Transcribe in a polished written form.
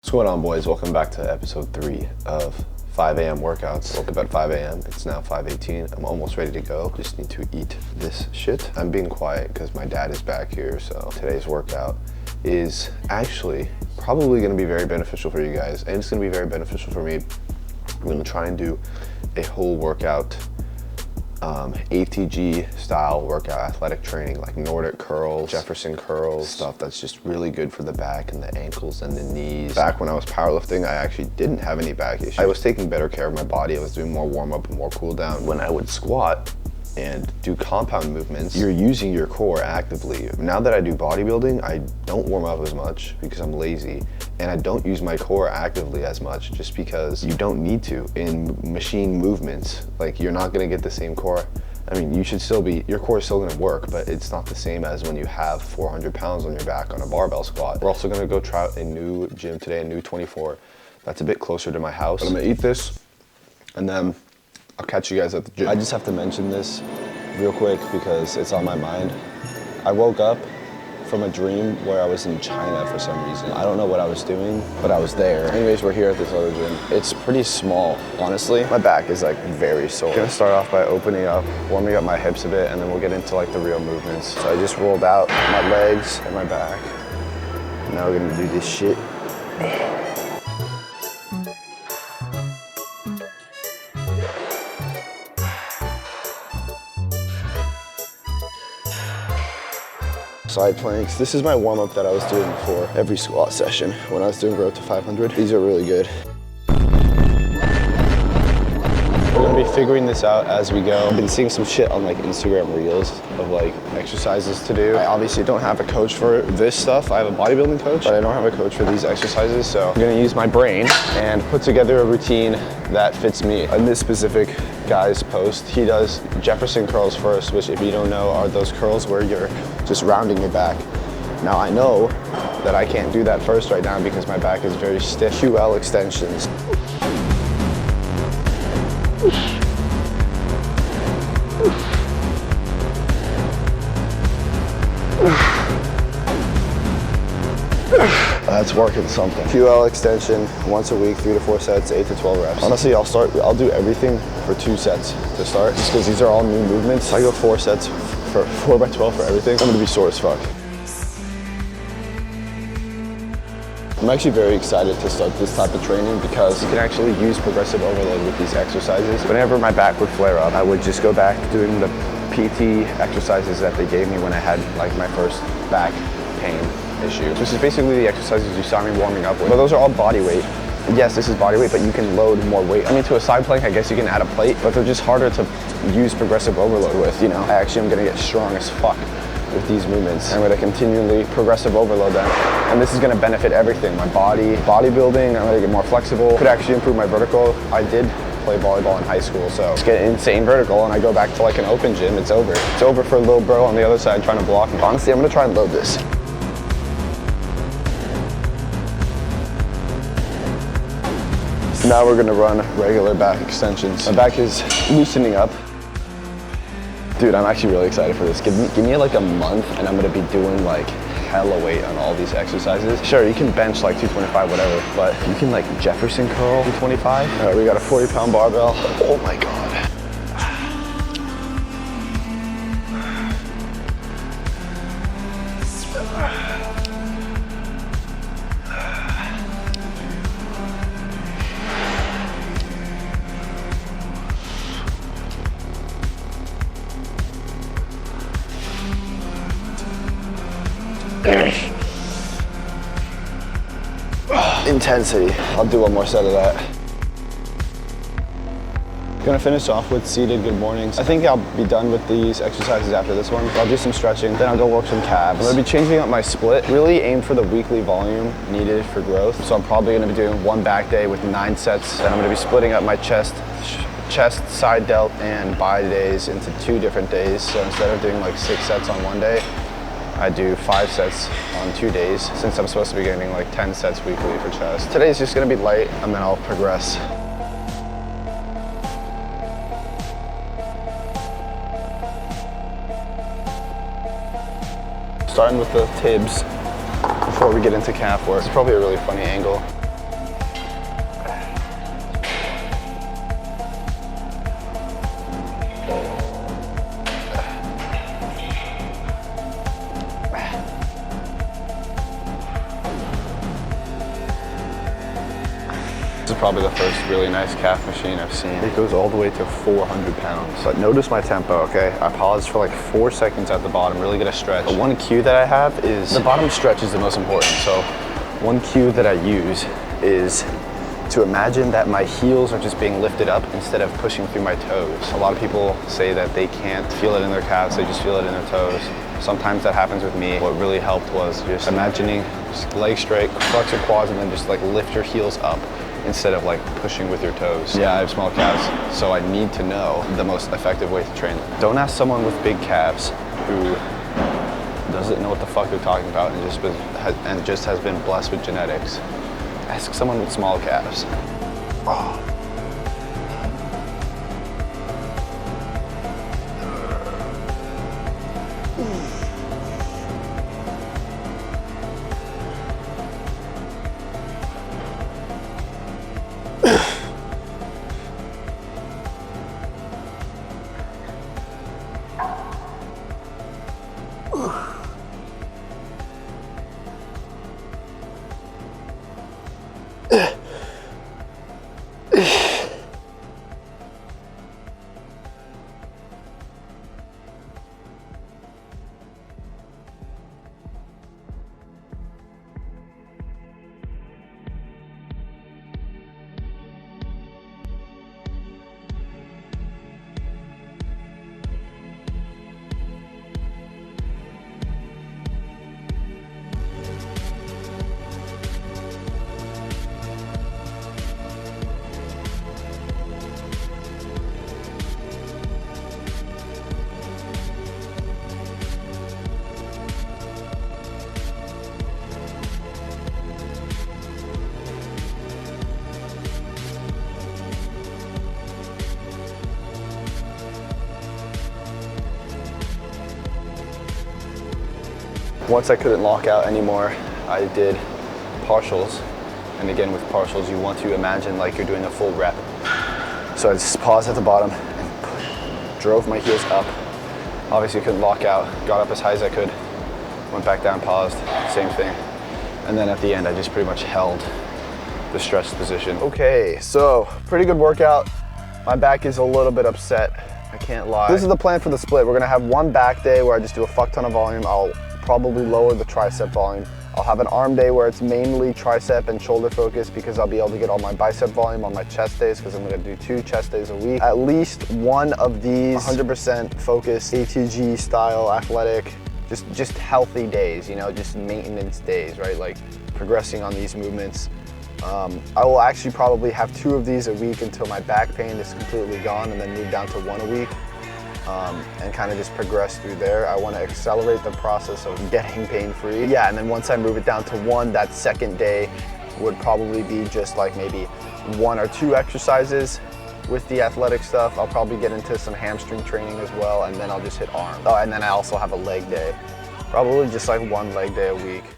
What's going on, boys? Welcome back to episode 3 of 5 a.m. workouts. Woke up at 5 a.m. It's now 5:18. I'm almost ready to go. Just need to eat this shit. I'm being quiet because my dad is back here, so today's workout is actually probably going to be very beneficial for you guys, and it's going to be very beneficial for me. I'm going to try and do a whole workout, ATG style workout, athletic training, like Nordic curls, Jefferson curls, stuff that's just really good for the back and the ankles and the knees. Back when I was powerlifting, I actually didn't have any back issues. I was taking better care of my body. I was doing more warm up and more cool down. When I would squat and do compound movements, you're using your core actively. Now that I do bodybuilding, I don't warm up as much because I'm lazy, and I don't use my core actively as much just because you don't need to in machine movements. Like, you're not gonna get the same core. I mean, your core is still gonna work, but it's not the same as when you have 400 pounds on your back on a barbell squat. We're also gonna go try out a new gym today, a new 24. That's a bit closer to my house. But I'm gonna eat this, and then I'll catch you guys at the gym. I just have to mention this real quick because it's on my mind. I woke up from a dream where I was in China for some reason. I don't know what I was doing, but I was there. Anyways, we're here at this other gym. It's pretty small, honestly. My back is like very sore. I'm gonna start off by opening up, warming up my hips a bit, and then we'll get into like the real movements. So I just rolled out my legs and my back. Now we're gonna do this shit. Side planks. This is my warm-up that I was doing before every squat session when I was doing Road to 500. These are really good. We're gonna be figuring this out as we go. I've been seeing some shit on like Instagram Reels of like exercises to do. I obviously don't have a coach for this stuff. I have a bodybuilding coach, but I don't have a coach for these exercises. So I'm gonna use my brain and put together a routine that fits me. In this specific guy's post, he does Jefferson curls first, which, if you don't know, are those curls where you're just rounding your back. Now, I know that I can't do that first right now because my back is very stiff. QL extensions. That's working something. QL extension once a week, 3 to 4 sets, 8 to 12 reps. Honestly, I'll do everything for 2 sets to start, just because these are all new movements. I go 4 sets for 4 by 12 for everything. I'm gonna be sore as fuck. I'm actually very excited to start this type of training because you can actually use progressive overload with these exercises. Whenever my back would flare up, I would just go back doing the PT exercises that they gave me when I had like my first back pain issue. This is basically the exercises you saw me warming up with. But those are all body weight. Yes, this is body weight, but you can load more weight. I mean, to a side plank, I guess you can add a plate, but they're just harder to use progressive overload with, you know? I actually am gonna get strong as fuck with these movements. I'm gonna continually progressive overload them, and this is gonna benefit everything. My body, bodybuilding, I'm gonna get more flexible. Could actually improve my vertical. I did play volleyball in high school, so just get insane vertical and I go back to like an open gym, it's over. It's over for a little bro on the other side trying to block me. Honestly, I'm gonna try and load this. Now we're gonna run regular back extensions. My back is loosening up. Dude, I'm actually really excited for this. Give me like a month and I'm gonna be doing like hella weight on all these exercises. Sure, you can bench like 225, whatever, but you can like Jefferson curl 225. All right, we got a 40-pound barbell. Oh my God. Intensity. I'll do one more set of that. Gonna finish off with seated good mornings. I think I'll be done with these exercises after this one. I'll do some stretching, then I'll go work some calves. I'm gonna be changing up my split. Really aim for the weekly volume needed for growth. So I'm probably gonna be doing 1 back day with 9 sets. Then I'm gonna be splitting up my chest, side delt, and bi days into 2 different days. So instead of doing like 6 sets on 1 day, I do 5 sets on 2 days, since I'm supposed to be getting like 10 sets weekly for chest. Today's just gonna be light, and then I'll progress. Starting with the tibs before we get into calf work. It's probably a really funny angle. This is probably the first really nice calf machine I've seen. It goes all the way to 400 pounds. But notice my tempo, okay? I pause for like 4 seconds at the bottom, really get a stretch. But one cue that I have is, the bottom stretch is the most important. So one cue that I use is to imagine that my heels are just being lifted up instead of pushing through my toes. A lot of people say that they can't feel it in their calves, they just feel it in their toes. Sometimes that happens with me. What really helped was just imagining just leg straight, flex your quads, and then just like lift your heels up instead of like pushing with your toes. Yeah, I have small calves, so I need to know the most effective way to train them. Don't ask someone with big calves who doesn't know what the fuck they're talking about and just has been blessed with genetics. Ask someone with small calves. Oh. Once I couldn't lock out anymore, I did partials. And again, with partials, you want to imagine like you're doing a full rep. So I just paused at the bottom and drove my heels up. Obviously couldn't lock out, got up as high as I could, went back down, paused, same thing. And then at the end, I just pretty much held the stretched position. Okay, so pretty good workout. My back is a little bit upset, I can't lie. This is the plan for the split. We're gonna have one back day where I just do a fuck ton of volume. I'll probably lower the tricep volume. I'll have an arm day where it's mainly tricep and shoulder focused because I'll be able to get all my bicep volume on my chest days because I'm gonna do 2 chest days a week. At least one of these 100% focused ATG style athletic, just healthy days, you know, just maintenance days, right? Like progressing on these movements. I will actually probably have 2 of these a week until my back pain is completely gone and then move down to 1 a week. And kind of just progress through there. I want to accelerate the process of getting pain-free. Yeah, and then once I move it down to 1, that second day would probably be just like maybe 1 or 2 exercises with the athletic stuff. I'll probably get into some hamstring training as well, and then I'll just hit arms. Oh, and then I also have a leg day. Probably just like 1 leg day a week.